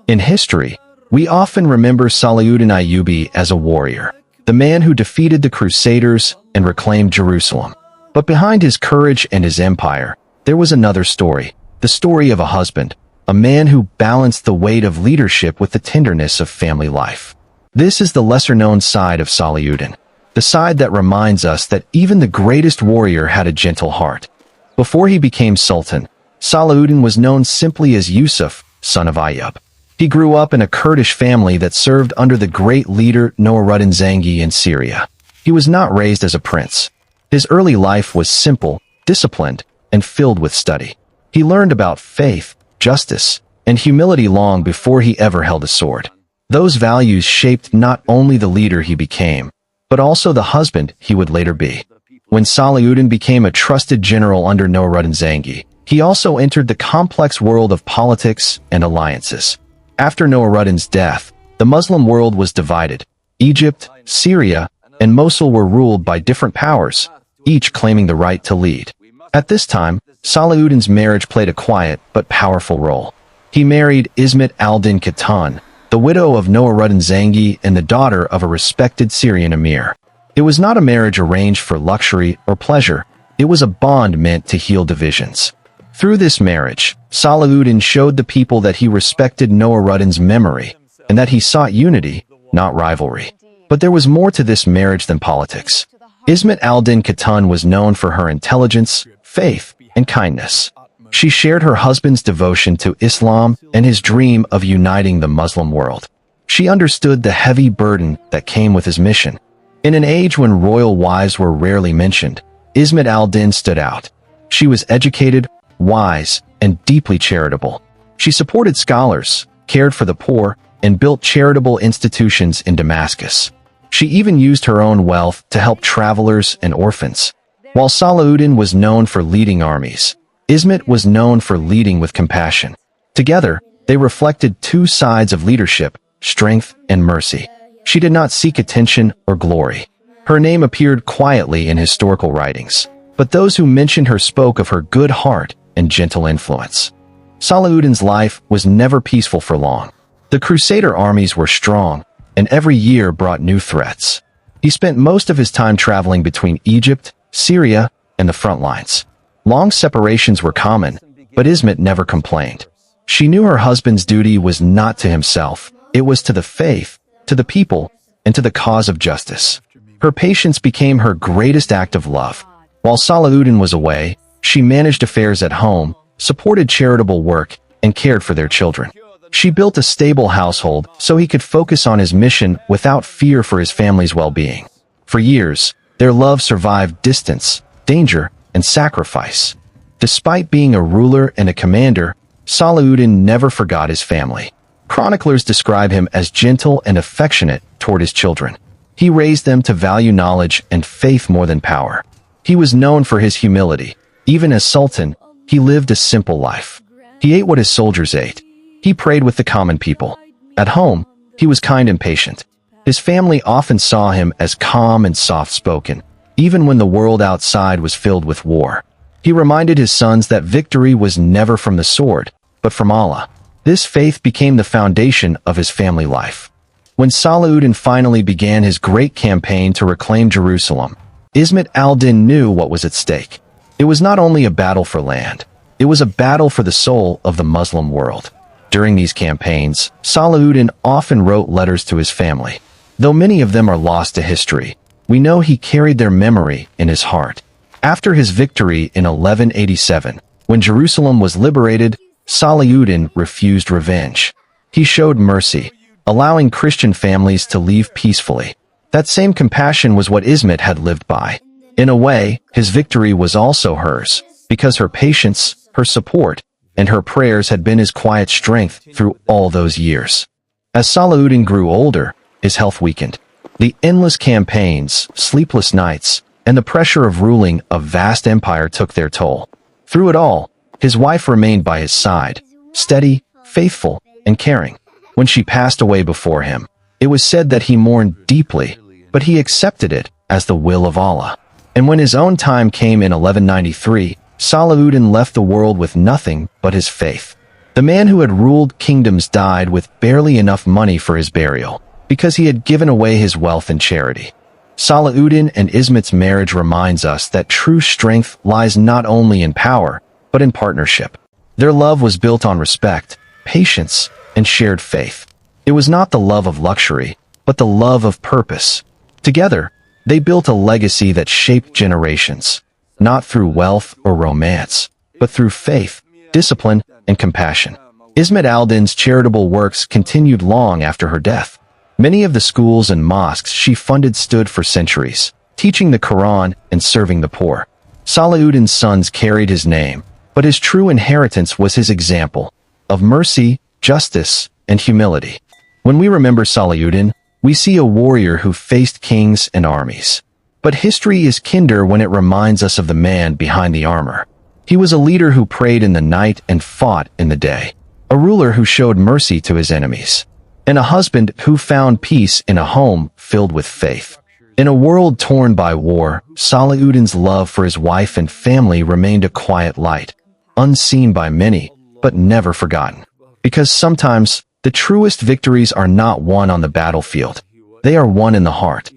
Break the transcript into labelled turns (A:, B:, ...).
A: In history, we often remember Salahuddin Ayyubi as a warrior, the man who defeated the Crusaders and reclaimed Jerusalem. But behind his courage and his empire, there was another story, the story of a husband, a man who balanced the weight of leadership with the tenderness of family life. This is the lesser-known side of Salahuddin, the side that reminds us that even the greatest warrior had a gentle heart. Before he became sultan, Salahuddin was known simply as Yusuf, son of Ayyub. He grew up in a Kurdish family that served under the great leader Nuruddin Zangi in Syria. He was not raised as a prince. His early life was simple, disciplined, and filled with study. He learned about faith, justice, and humility long before he ever held a sword. Those values shaped not only the leader he became, but also the husband he would later be. When Salahuddin became a trusted general under Nuruddin Zangi, he also entered the complex world of politics and alliances. After Nuruddin's death, the Muslim world was divided. Egypt, Syria, and Mosul were ruled by different powers, each claiming the right to lead. At this time, Salahuddin's marriage played a quiet but powerful role. He married Ismat al-Din Khatun, the widow of Nuruddin Zangi and the daughter of a respected Syrian emir. It was not a marriage arranged for luxury or pleasure. It was a bond meant to heal divisions. Through this marriage, Salahuddin showed the people that he respected Nuruddin's memory and that he sought unity, not rivalry. But there was more to this marriage than politics. Ismat al-Din Khatun was known for her intelligence, faith, and kindness. She shared her husband's devotion to Islam and his dream of uniting the Muslim world. She understood the heavy burden that came with his mission. In an age when royal wives were rarely mentioned, Ismat al-Din stood out. She was educated, wise, and deeply charitable. She supported scholars, cared for the poor, and built charitable institutions in Damascus. She even used her own wealth to help travelers and orphans. While Salahuddin was known for leading armies, Ismat was known for leading with compassion. Together, they reflected two sides of leadership, strength and mercy. She did not seek attention or glory. Her name appeared quietly in historical writings, but those who mentioned her spoke of her good heart and gentle influence. Salahuddin's life was never peaceful for long. The Crusader armies were strong, and every year brought new threats. He spent most of his time traveling between Egypt, Syria, and the front lines. Long separations were common, but Ismat never complained. She knew her husband's duty was not to himself, it was to the faith, to the people, and to the cause of justice. Her patience became her greatest act of love. While Salahuddin was away, she managed affairs at home, supported charitable work, and cared for their children. She built a stable household so he could focus on his mission without fear for his family's well-being. For years, their love survived distance, danger, and sacrifice. Despite being a ruler and a commander, Salahuddin never forgot his family. Chroniclers describe him as gentle and affectionate toward his children. He raised them to value knowledge and faith more than power. He was known for his humility. Even as sultan, he lived a simple life. He ate what his soldiers ate. He prayed with the common people. At home, he was kind and patient. His family often saw him as calm and soft-spoken, even when the world outside was filled with war. He reminded his sons that victory was never from the sword, but from Allah. This faith became the foundation of his family life. When Salahuddin finally began his great campaign to reclaim Jerusalem, Ismat al-Din knew what was at stake. It was not only a battle for land, it was a battle for the soul of the Muslim world. During these campaigns, Salahuddin often wrote letters to his family. Though many of them are lost to history, we know he carried their memory in his heart. After his victory in 1187, when Jerusalem was liberated, Salahuddin refused revenge. He showed mercy, allowing Christian families to leave peacefully. That same compassion was what Ismat had lived by. In a way, his victory was also hers, because her patience, her support, and her prayers had been his quiet strength through all those years. As Salahuddin grew older, his health weakened. The endless campaigns, sleepless nights, and the pressure of ruling a vast empire took their toll. Through it all, his wife remained by his side, steady, faithful, and caring. When she passed away before him, it was said that he mourned deeply, but he accepted it as the will of Allah. And when his own time came in 1193, Salahuddin left the world with nothing but his faith. The man who had ruled kingdoms died with barely enough money for his burial, because he had given away his wealth in charity. Salahuddin and Ismat's marriage reminds us that true strength lies not only in power, but in partnership. Their love was built on respect, patience, and shared faith. It was not the love of luxury, but the love of purpose. Together, they built a legacy that shaped generations, not through wealth or romance, but through faith, discipline, and compassion. Ismat al-Din's charitable works continued long after her death. Many of the schools and mosques she funded stood for centuries, teaching the Quran and serving the poor. Salahuddin's sons carried his name, but his true inheritance was his example of mercy, justice, and humility. When we remember Salahuddin, we see a warrior who faced kings and armies. But history is kinder when it reminds us of the man behind the armor. He was a leader who prayed in the night and fought in the day, a ruler who showed mercy to his enemies, and a husband who found peace in a home filled with faith. In a world torn by war, Salahuddin's love for his wife and family remained a quiet light, unseen by many, but never forgotten. Because sometimes, the truest victories are not won on the battlefield. They are won in the heart.